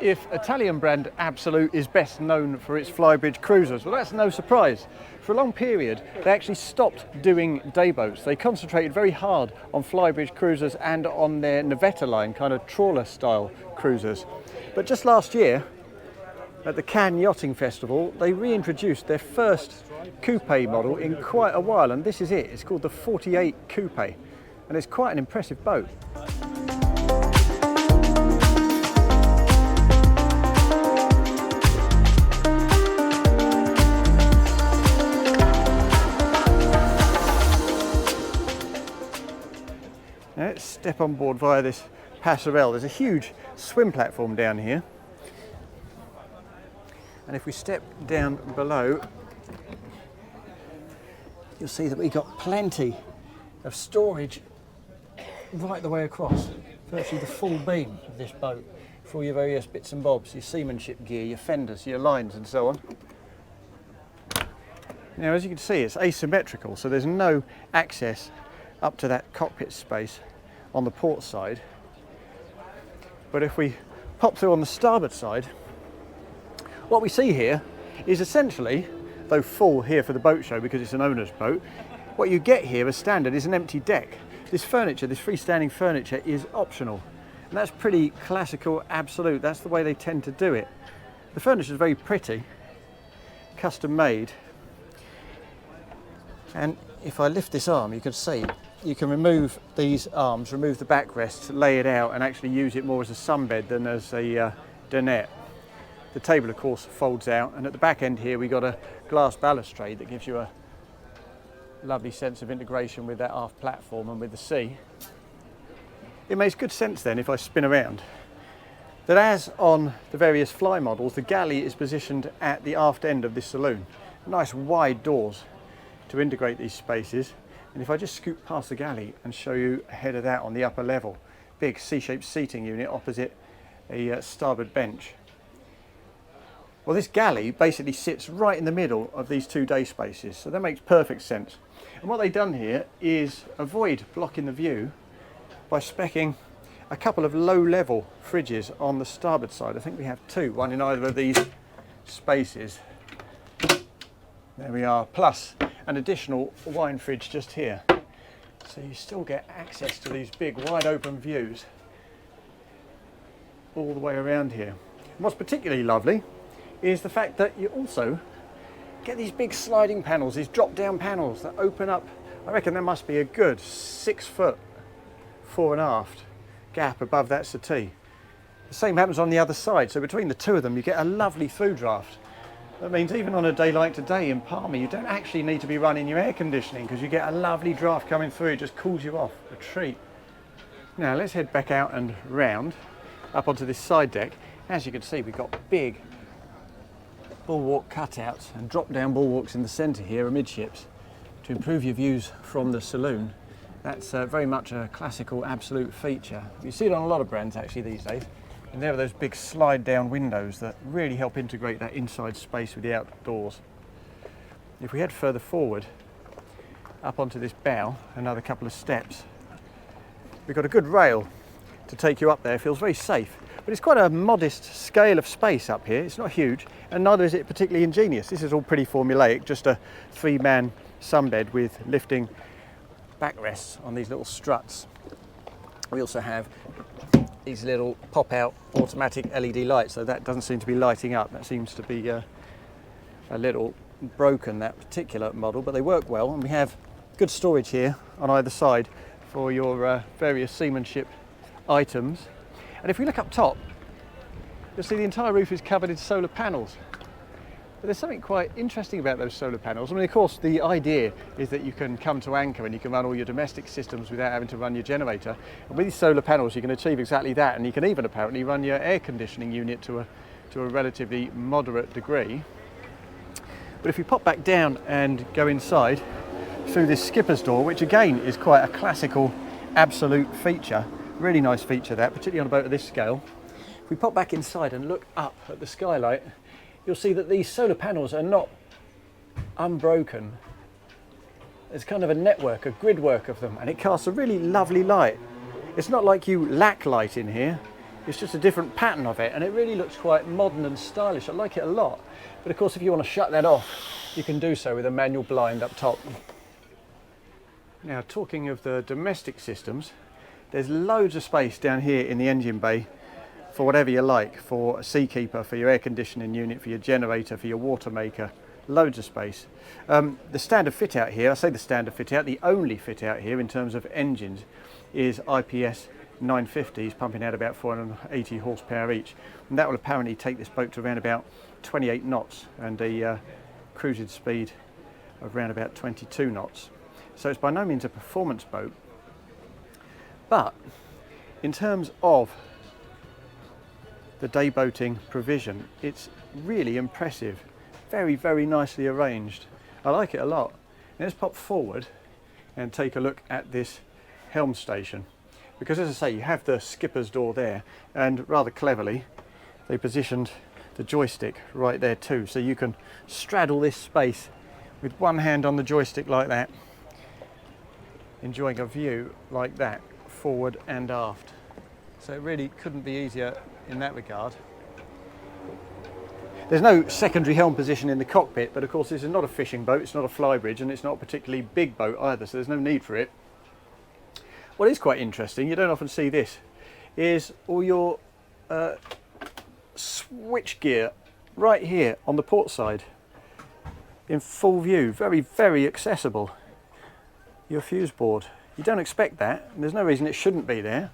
if Italian brand Absolute is best known for its flybridge cruisers, well, that's no surprise. For a long period, they actually stopped doing day boats. They concentrated very hard on flybridge cruisers and on their Navetta line, kind of trawler style cruisers. But just last year, at the Cannes Yachting Festival, they reintroduced their first coupe model in quite a while, and this is it. It's called the 48 Coupe, and it's quite an impressive boat. Now let's step on board via this passerelle. There's a huge swim platform down here. And if we step down below, you'll see that we've got plenty of storage right the way across. Virtually the full beam of this boat for all your various bits and bobs, your seamanship gear, your fenders, your lines and so on. Now as you can see, it's asymmetrical, so there's no access up to that cockpit space on the port side. But if we pop through on the starboard side, what we see here is essentially, though full here for the boat show because it's an owner's boat, what you get here as standard is an empty deck. This furniture, this freestanding furniture, is optional. And that's pretty classical Absolute. That's the way they tend to do it. The furniture is very pretty, custom made. And if I lift this arm, you can see you can remove these arms, remove the backrests, lay it out and actually use it more as a sunbed than as a dinette. The table of course folds out, and at the back end here we got a glass balustrade that gives you a lovely sense of integration with that aft platform and with the sea. It makes good sense then, if I spin around, that as on the various fly models, the galley is positioned at the aft end of this saloon. Nice wide doors to integrate these spaces. And if I just scoot past the galley and show you ahead of that on the upper level, big C-shaped seating unit opposite a starboard bench. Well, this galley basically sits right in the middle of these two day spaces, so that makes perfect sense. And what they've done here is avoid blocking the view by speccing a couple of low-level fridges on the starboard side. I think we have two, one in either of these spaces. There we are, plus an additional wine fridge just here. So you still get access to these big wide open views all the way around here. And what's particularly lovely is the fact that you also get these big sliding panels, these drop down panels that open up. I reckon there must be a good 6 foot fore and aft gap above that settee. The same happens on the other side, so between the two of them you get a lovely through draft. That means even on a day like today in Palma, you don't actually need to be running your air conditioning because you get a lovely draft coming through. It just cools you off. A treat. Now let's head back out and round up onto this side deck. As you can see, we've got big bulwark cutouts and drop down bulwarks in the centre here amidships to improve your views from the saloon. That's very much a classical Absolute feature. You see it on a lot of brands actually these days. And there are those big slide down windows that really help integrate that inside space with the outdoors. If we head further forward, up onto this bow, another couple of steps, we've got a good rail to take you up there. It feels very safe, but it's quite a modest scale of space up here. It's not huge, and neither is it particularly ingenious. This is all pretty formulaic, just a 3-man sunbed with lifting backrests on these little struts. We also have these little pop-out automatic LED lights, so that doesn't seem to be lighting up. That seems to be a little broken, that particular model, but they work well, and we have good storage here on either side for your various seamanship items. And if we look up top, you'll see the entire roof is covered in solar panels. But there's something quite interesting about those solar panels. I mean, of course, the idea is that you can come to anchor and you can run all your domestic systems without having to run your generator. And with these solar panels, you can achieve exactly that, and you can even apparently run your air conditioning unit to a relatively moderate degree. But if we pop back down and go inside through this skipper's door, which again is quite a classical Absolute feature, really nice feature that, particularly on a boat of this scale. If we pop back inside and look up at the skylight, you'll see that these solar panels are not unbroken. There's kind of a network, a grid work of them, and it casts a really lovely light. It's not like you lack light in here. It's just a different pattern of it, and it really looks quite modern and stylish. I like it a lot. But of course, if you want to shut that off, you can do so with a manual blind up top. Now, talking of the domestic systems, there's loads of space down here in the engine bay for whatever you like, for a seakeeper, for your air conditioning unit, for your generator, for your water maker. Loads of space. The standard fit out here, I say the standard fit out, the only fit out here in terms of engines is IPS 950s, pumping out about 480 horsepower each, and that will apparently take this boat to around about 28 knots and a cruising speed of around about 22 knots. So it's by no means a performance boat, but in terms of the day boating provision, it's really impressive. Very, very nicely arranged. I like it a lot. Now let's pop forward and take a look at this helm station, because as I say, you have the skipper's door there, and rather cleverly they positioned the joystick right there too, so you can straddle this space with one hand on the joystick like that, enjoying a view like that forward and aft. So it really couldn't be easier in that regard. There's no secondary helm position in the cockpit, but of course this is not a fishing boat, it's not a flybridge, and it's not a particularly big boat either, so there's no need for it. What is quite interesting, you don't often see this, is all your switch gear right here on the port side in full view. Very, very accessible. Your fuse board. You don't expect that, and there's no reason it shouldn't be there.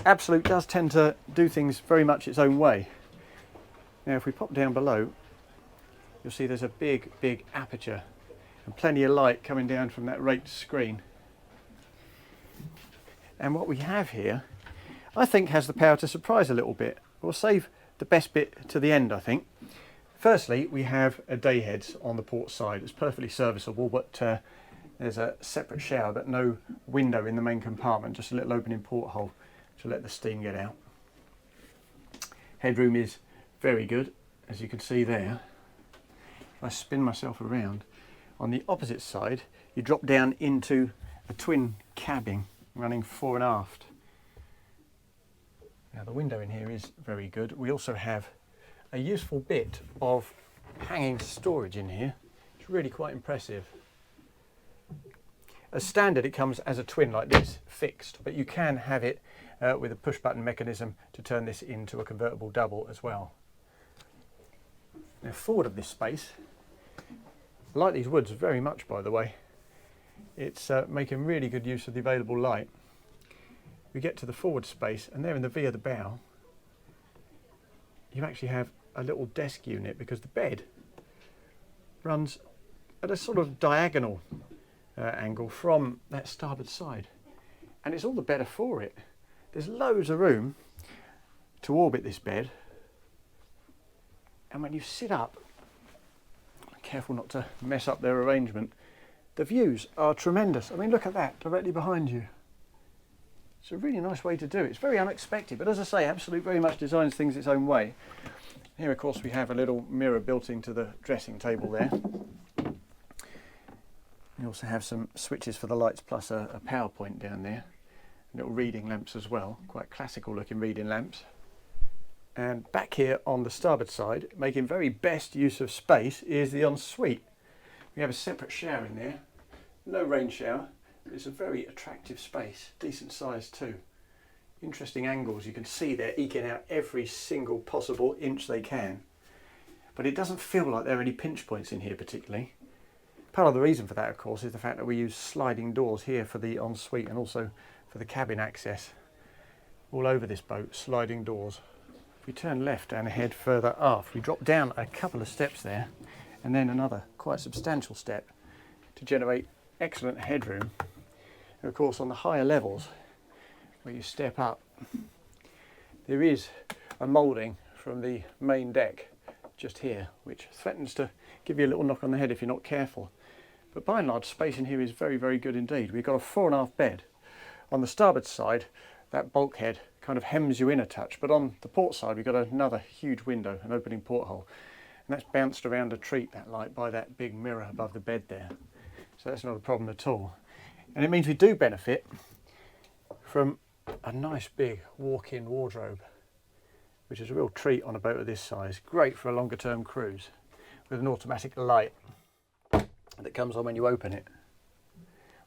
Absolute does tend to do things very much its own way. Now if we pop down below, you'll see there's a big, big aperture and plenty of light coming down from that raked screen. And what we have here, I think, has the power to surprise a little bit. We'll save the best bit to the end, I think. Firstly, we have a day heads on the port side. It's perfectly serviceable, but there's a separate shower, but no window in the main compartment, just a little opening porthole to let the steam get out. Headroom is very good, as you can see there. If I spin myself around, on the opposite side, you drop down into a twin cabin running fore and aft. Now the window in here is very good. We also have a useful bit of hanging storage in here. It's really quite impressive. As standard, it comes as a twin like this, fixed, but you can have it with a push button mechanism to turn this into a convertible double as well. Now forward of this space, I like these woods very much, by the way. It's making really good use of the available light. We get to the forward space, and there in the V of the bow, you actually have a little desk unit, because the bed runs at a sort of diagonal angle from that starboard side, and it's all the better for it. There's loads of room to orbit this bed, and when you sit up, careful not to mess up their arrangement, the views are tremendous. I mean, look at that directly behind you. It's a really nice way to do it. It's very unexpected, but as I say, Absolute very much designs things its own way. Here, of course, we have a little mirror built into the dressing table there. We also have some switches for the lights, plus a power point down there. Little reading lamps as well, quite classical looking reading lamps. And back here on the starboard side, making very best use of space, is the ensuite. We have a separate shower in there, no rain shower, but it's a very attractive space, decent size too. Interesting angles, you can see they're eking out every single possible inch they can. But it doesn't feel like there are any pinch points in here particularly. Part of the reason for that, of course, is the fact that we use sliding doors here for the ensuite and also for the cabin access. All over this boat, sliding doors. If we turn left and head further aft, we drop down a couple of steps there, and then another quite substantial step to generate excellent headroom. And of course, on the higher levels, where you step up, there is a moulding from the main deck just here, which threatens to give you a little knock on the head if you're not careful. But by and large, space in here is very, very good indeed. We've got a fore and aft bed. On the starboard side, that bulkhead kind of hems you in a touch, but on the port side, we've got another huge window, an opening porthole. And that's bounced around a treat, that light, by that big mirror above the bed there. So that's not a problem at all. And it means we do benefit from a nice big walk-in wardrobe, which is a real treat on a boat of this size. Great for a longer term cruise, with an automatic light that comes on when you open it.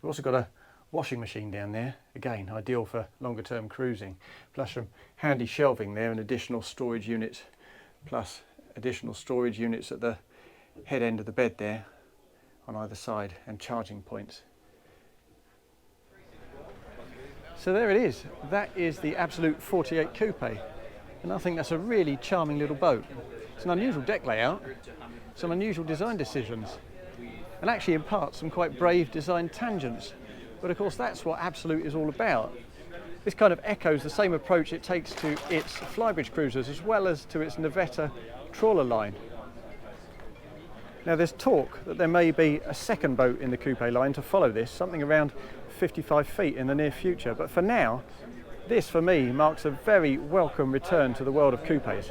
We've also got a washing machine down there, again ideal for longer term cruising, plus some handy shelving there and additional storage units, plus additional storage units at the head end of the bed there on either side, and charging points. So there it is. That is the Absolute 48 Coupe, and I think that's a really charming little boat. It's an unusual deck layout, some unusual design decisions, and actually in parts some quite brave design tangents. But of course that's what Absolute is all about. This kind of echoes the same approach it takes to its flybridge cruisers as well as to its Navetta trawler line. Now there's talk that there may be a second boat in the Coupe line to follow this, something around 55 feet in the near future, but for now this for me marks a very welcome return to the world of coupes.